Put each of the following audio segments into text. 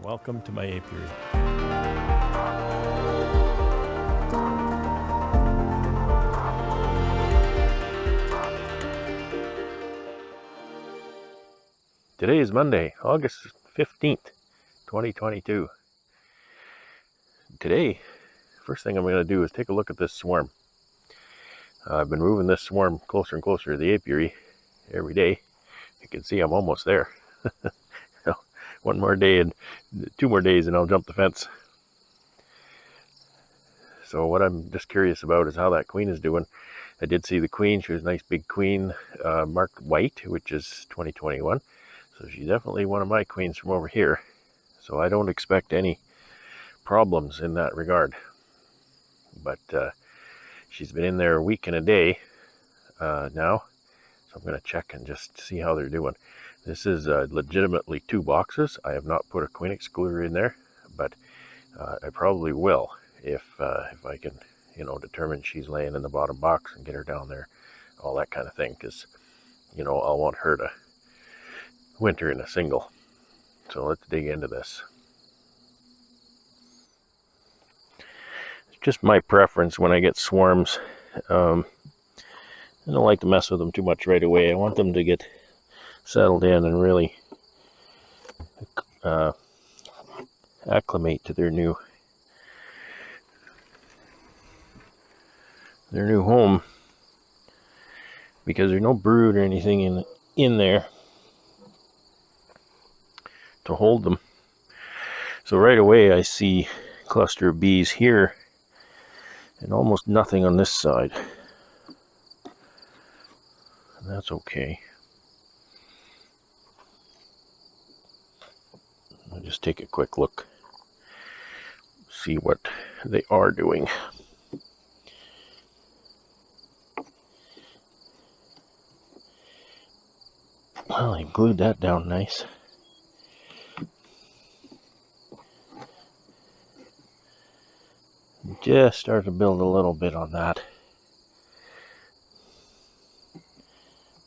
Welcome to my apiary. Today is Monday, August 15th, 2022. Today, first thing I'm going to do is take a look at this swarm. I've been moving this swarm closer and closer to the apiary every day. You can see I'm almost there. One more day and 2 more days and I'll jump the fence. So what I'm just curious about is how that queen is doing. I did see the queen. She was a nice big queen, marked white, which is 2021. So she's definitely one of my queens from over here. So I don't expect any problems in that regard. But she's been in there a week and a day now. So I'm going to check and just see how they're doing. This is legitimately 2 boxes. I have not put a queen excluder in there, but I probably will if I can, determine she's laying in the bottom box and get her down there, all that kind of thing. Because, I'll want her to winter in a single. So let's dig into this. It's just my preference when I get swarms. I don't like to mess with them too much right away. I want them to get settled in and really acclimate to their new home, because there's no brood or anything in there to hold them. So right away I see a cluster of bees here and almost nothing on this side. And that's okay. I'll just take a quick look, see what they are doing. Well, I glued that down nice. Just started to build a little bit on that.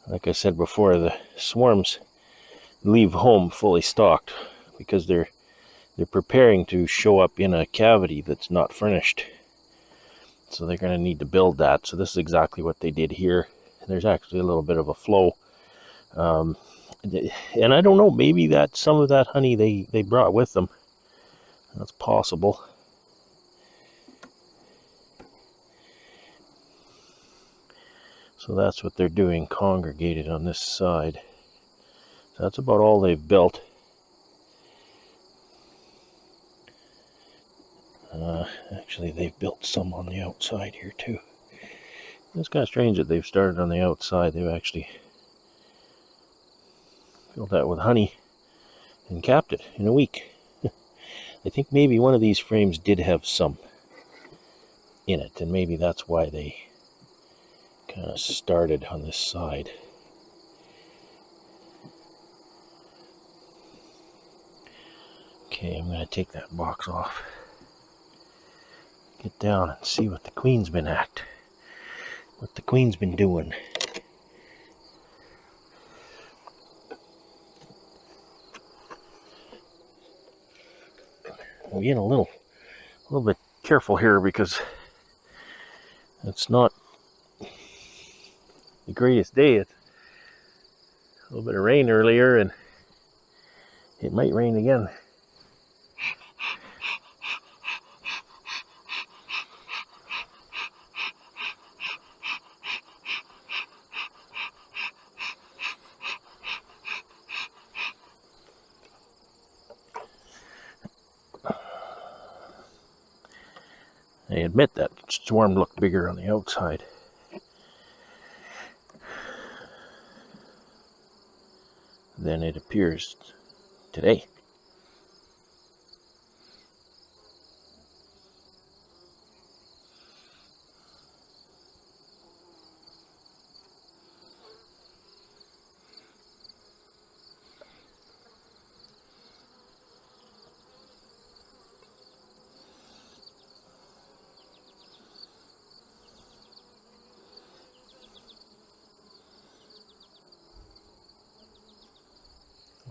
Like I said before, the swarms leave home fully stocked because they're preparing to show up in a cavity that's not furnished. So they're going to need to build that. So this is exactly what they did here. There's actually a little bit of a flow. And I don't know, maybe that some of that honey they brought with them. That's possible. So that's what they're doing, congregated on this side. So that's about all they've built. Actually, they've built some on the outside here too. It's kind of strange that they've started on the outside. They've actually filled that with honey and capped it in a week. I think maybe one of these frames did have some in it, and maybe that's why they kind of started on this side. Okay, I'm going to take that box off. Get down and see what the queen's been doing. We're getting a little bit careful here because it's not the greatest day. It's a little bit of rain earlier, and it might rain again. I admit that swarm looked bigger on the outside. Than it appears today.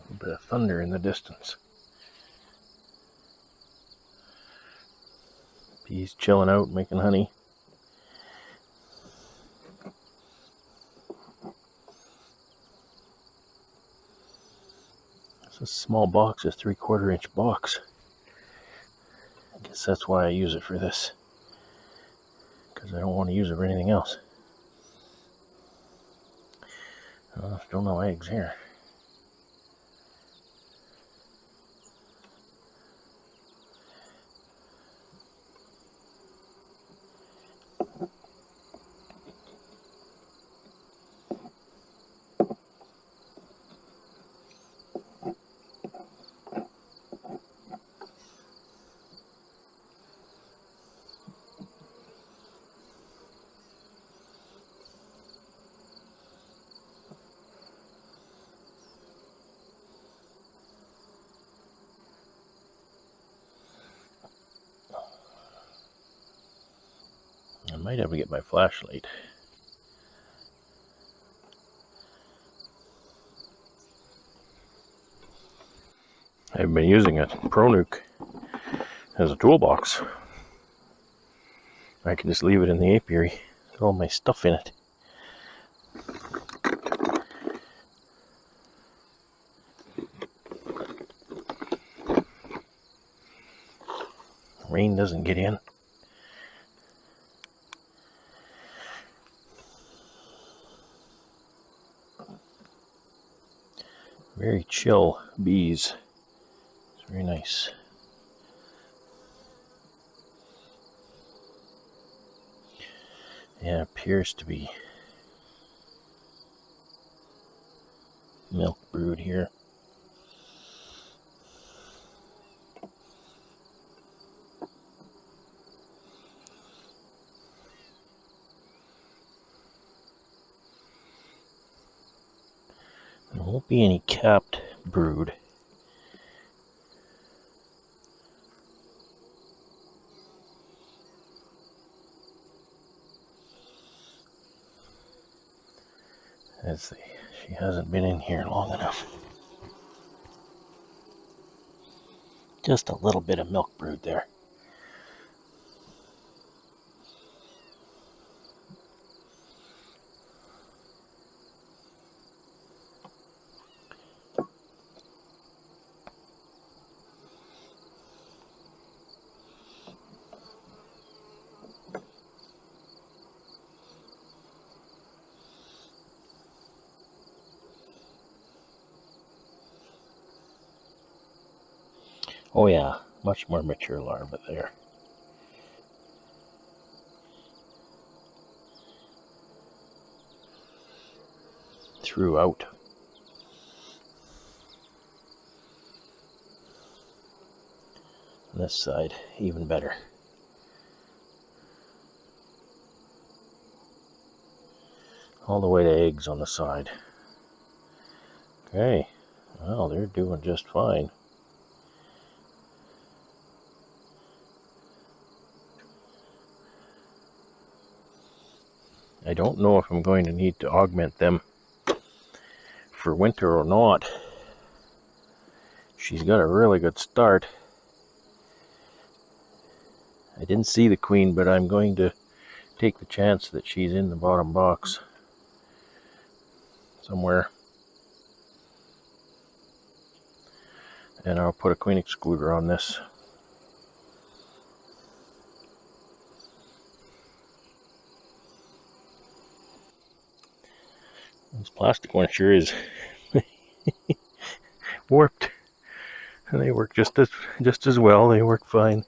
A bit of thunder in the distance. Bees chilling out, making honey. It's a small box, a 3/4 inch box. I guess that's why I use it for this, because I don't want to use it for anything else. Still no eggs here. I might have to get my flashlight. I've been using a Pro Nuke as a toolbox. I can just leave it in the apiary. There's all my stuff in it. Rain doesn't get in. Very chill bees. It's very nice. Yeah, it appears to be milk brood here. There won't be any capped brood. Let's see, she hasn't been in here long enough. Just a little bit of milk brood there. Oh yeah, much more mature larva there. Throughout. On this side, even better. All the way to eggs on the side. Okay, well, they're doing just fine. I don't know if I'm going to need to augment them for winter or not. She's got a really good start. I didn't see the queen, but I'm going to take the chance that she's in the bottom box somewhere. And I'll put a queen excluder on this. This plastic one sure is warped. And they work just as well. They work fine.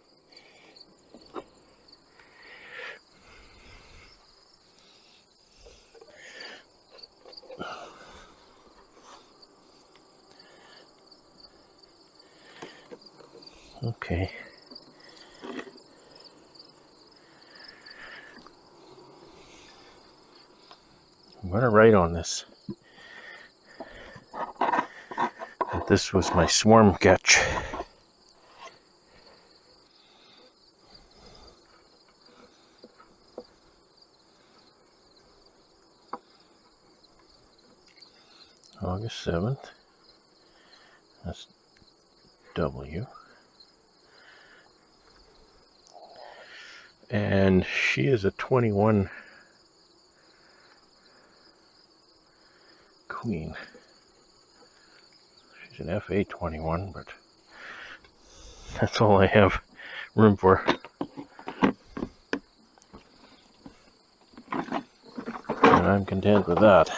Okay. I'm gonna write on this that this was my swarm catch. August 7th. That's W. And she is a 21 queen. She's an FA 21, but that's all I have room for. And I'm content with that.